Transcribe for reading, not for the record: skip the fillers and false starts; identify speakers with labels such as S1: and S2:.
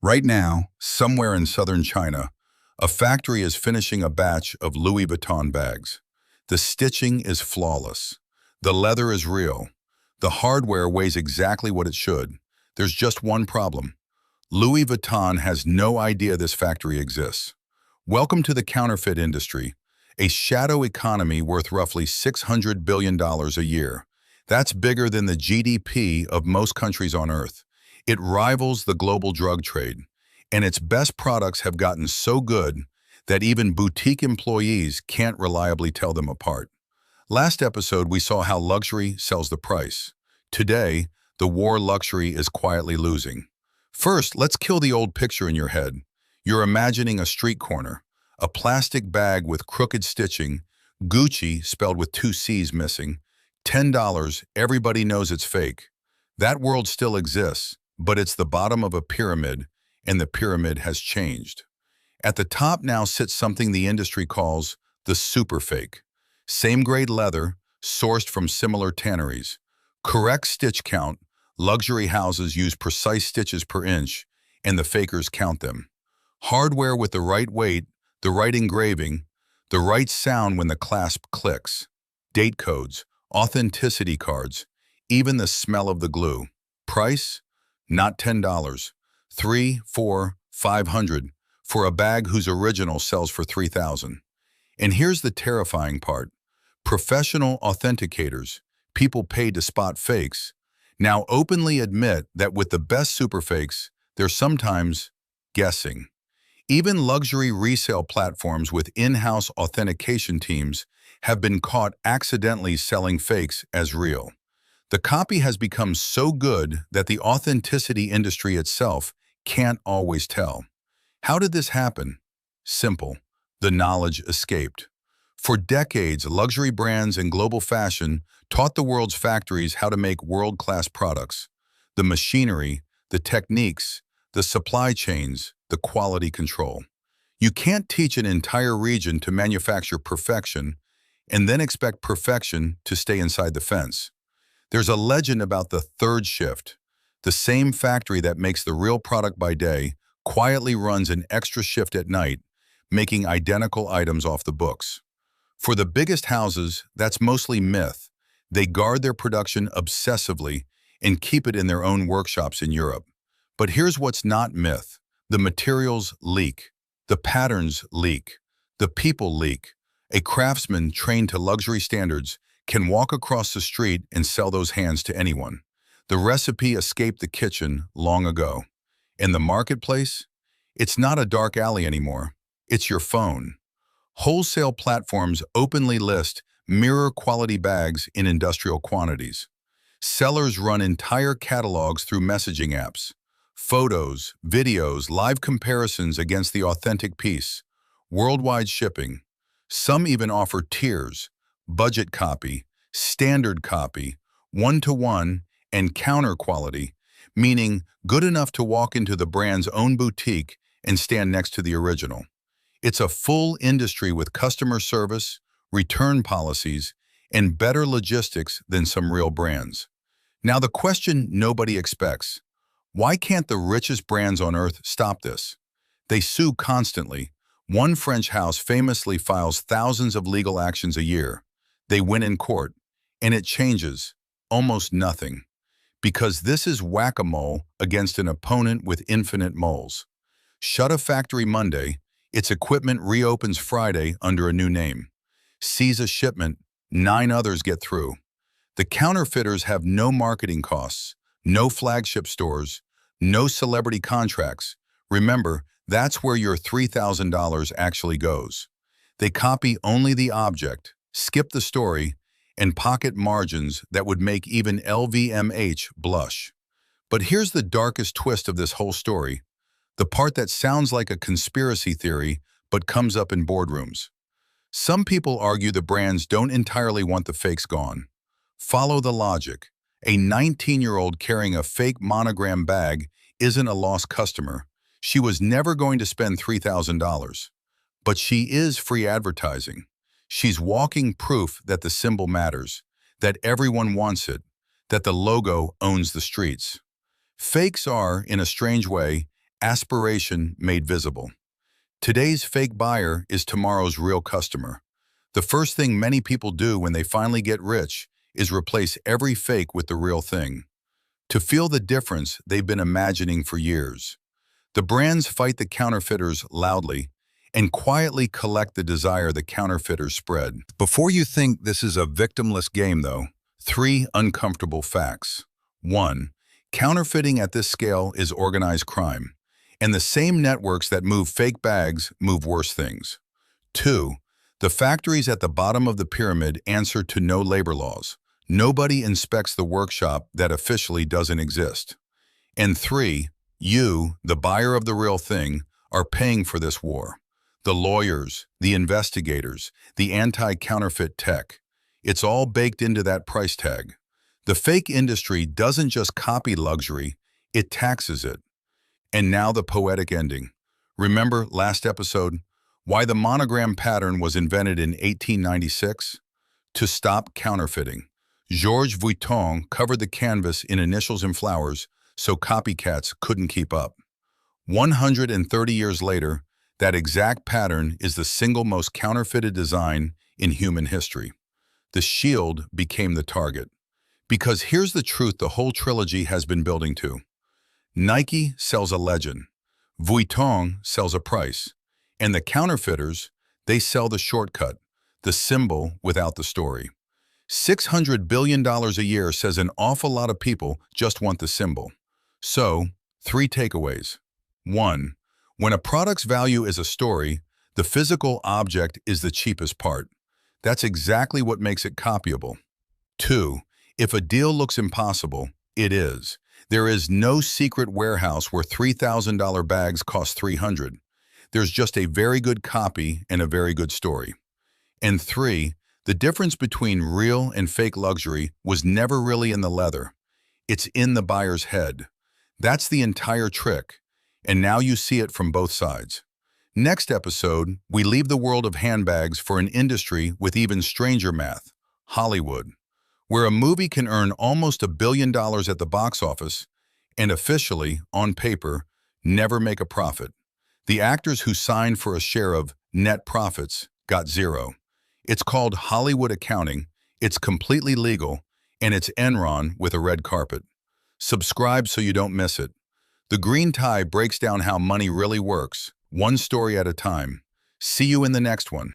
S1: Right now, somewhere in southern China, a factory is finishing a batch of Louis Vuitton bags. The stitching is flawless. The leather is real. The hardware weighs exactly what it should. There's just one problem. Louis Vuitton has no idea this factory exists. Welcome to the counterfeit industry, a shadow economy worth roughly $600 billion a year. That's bigger than the GDP of most countries on Earth. It rivals the global drug trade, and its best products have gotten so good that even boutique employees can't reliably tell them apart. Last episode, we saw how luxury sells the price. Today, the war luxury is quietly losing. First, let's kill the old picture in your head. You're imagining a street corner, a plastic bag with crooked stitching, Gucci spelled with two C's missing, $10, everybody knows it's fake. That world still exists, but it's the bottom of a pyramid, and the pyramid has changed. At the top now sits something the industry calls the superfake. Same grade leather, sourced from similar tanneries. Correct stitch count, luxury houses use precise stitches per inch, and the fakers count them. Hardware with the right weight, the right engraving, the right sound when the clasp clicks. Date codes, authenticity cards, even the smell of the glue. Price? Not $10, $3, $4, $500 for a bag whose original sells for $3,000. And here's the terrifying part. Professional authenticators, people paid to spot fakes, now openly admit that with the best superfakes, they're sometimes guessing. Even luxury resale platforms with in-house authentication teams have been caught accidentally selling fakes as real. The copy has become so good that the authenticity industry itself can't always tell. How did this happen? Simple. The knowledge escaped. For decades, luxury brands and global fashion taught the world's factories how to make world-class products. The machinery, the techniques, the supply chains, the quality control. You can't teach an entire region to manufacture perfection and then expect perfection to stay inside the fence. There's a legend about the third shift. The same factory that makes the real product by day quietly runs an extra shift at night, making identical items off the books. For the biggest houses, that's mostly myth. They guard their production obsessively and keep it in their own workshops in Europe. But here's what's not myth. The materials leak. The patterns leak. The people leak. A craftsman trained to luxury standards can walk across the street and sell those hands to anyone. The recipe escaped the kitchen long ago. In the marketplace, it's not a dark alley anymore. It's your phone. Wholesale platforms openly list mirror-quality bags in industrial quantities. Sellers run entire catalogs through messaging apps. Photos, videos, live comparisons against the authentic piece. Worldwide shipping. Some even offer tiers. Budget copy, standard copy, one-to-one, and counter quality, meaning good enough to walk into the brand's own boutique and stand next to the original. It's a full industry with customer service, return policies, and better logistics than some real brands. Now the question nobody expects: why can't the richest brands on earth stop this? They sue constantly. One French house famously files thousands of legal actions a year. They win in court, and it changes almost nothing. Because this is whack-a-mole against an opponent with infinite moles. Shut a factory Monday, its equipment reopens Friday under a new name. Seize a shipment, 9 others get through. The counterfeiters have no marketing costs, no flagship stores, no celebrity contracts. Remember, that's where your $3,000 actually goes. They copy only the object, skip the story, and pocket margins that would make even LVMH blush. But here's the darkest twist of this whole story, the part that sounds like a conspiracy theory but comes up in boardrooms. Some people argue the brands don't entirely want the fakes gone. Follow the logic. A 19-year-old carrying a fake monogram bag isn't a lost customer. She was never going to spend $3,000. But she is free advertising. She's walking proof that the symbol matters, that everyone wants it, that the logo owns the streets. Fakes are, in a strange way, Aspiration made visible. Today's fake buyer is tomorrow's real customer. The first thing many people do when they finally get rich is replace every fake with the real thing. To feel the difference they've been imagining for years. The brands fight the counterfeiters loudly and quietly collect the desire the counterfeiters spread. Before you think this is a victimless game, though, 3 uncomfortable facts. 1. Counterfeiting at this scale is organized crime, and the same networks that move fake bags move worse things. 2. The factories at the bottom of the pyramid answer to no labor laws. Nobody inspects the workshop that officially doesn't exist. And 3. You, the buyer of the real thing, are paying for this war. The lawyers, the investigators, the anti-counterfeit tech. It's all baked into that price tag. The fake industry doesn't just copy luxury, it taxes it. And now the poetic ending. Remember last episode, why the monogram pattern was invented in 1896? To stop counterfeiting. Louis Vuitton covered the canvas in initials and flowers so copycats couldn't keep up. 130 years later, that exact pattern is the single most counterfeited design in human history. The shield became the target. Because here's the truth the whole trilogy has been building to. Nike sells a legend, Vuitton sells a price, and the counterfeiters, they sell the shortcut, the symbol without the story. $600 billion a year says an awful lot of people just want the symbol. So, 3 takeaways. 1. When a product's value is a story, the physical object is the cheapest part. That's exactly what makes it copyable. 2. If a deal looks impossible, it is. There is no secret warehouse where $3,000 bags cost $300. There's just a very good copy and a very good story. And 3, the difference between real and fake luxury was never really in the leather. It's in the buyer's head. That's the entire trick. And now you see it from both sides. Next episode, we leave the world of handbags for an industry with even stranger math, Hollywood, where a movie can earn almost $1 billion at the box office and officially, on paper, never make a profit. The actors who signed for a share of net profits got 0. It's called Hollywood accounting, it's completely legal, and it's Enron with a red carpet. Subscribe so you don't miss it. The Green Tie breaks down how money really works, one story at a time. See you in the next one.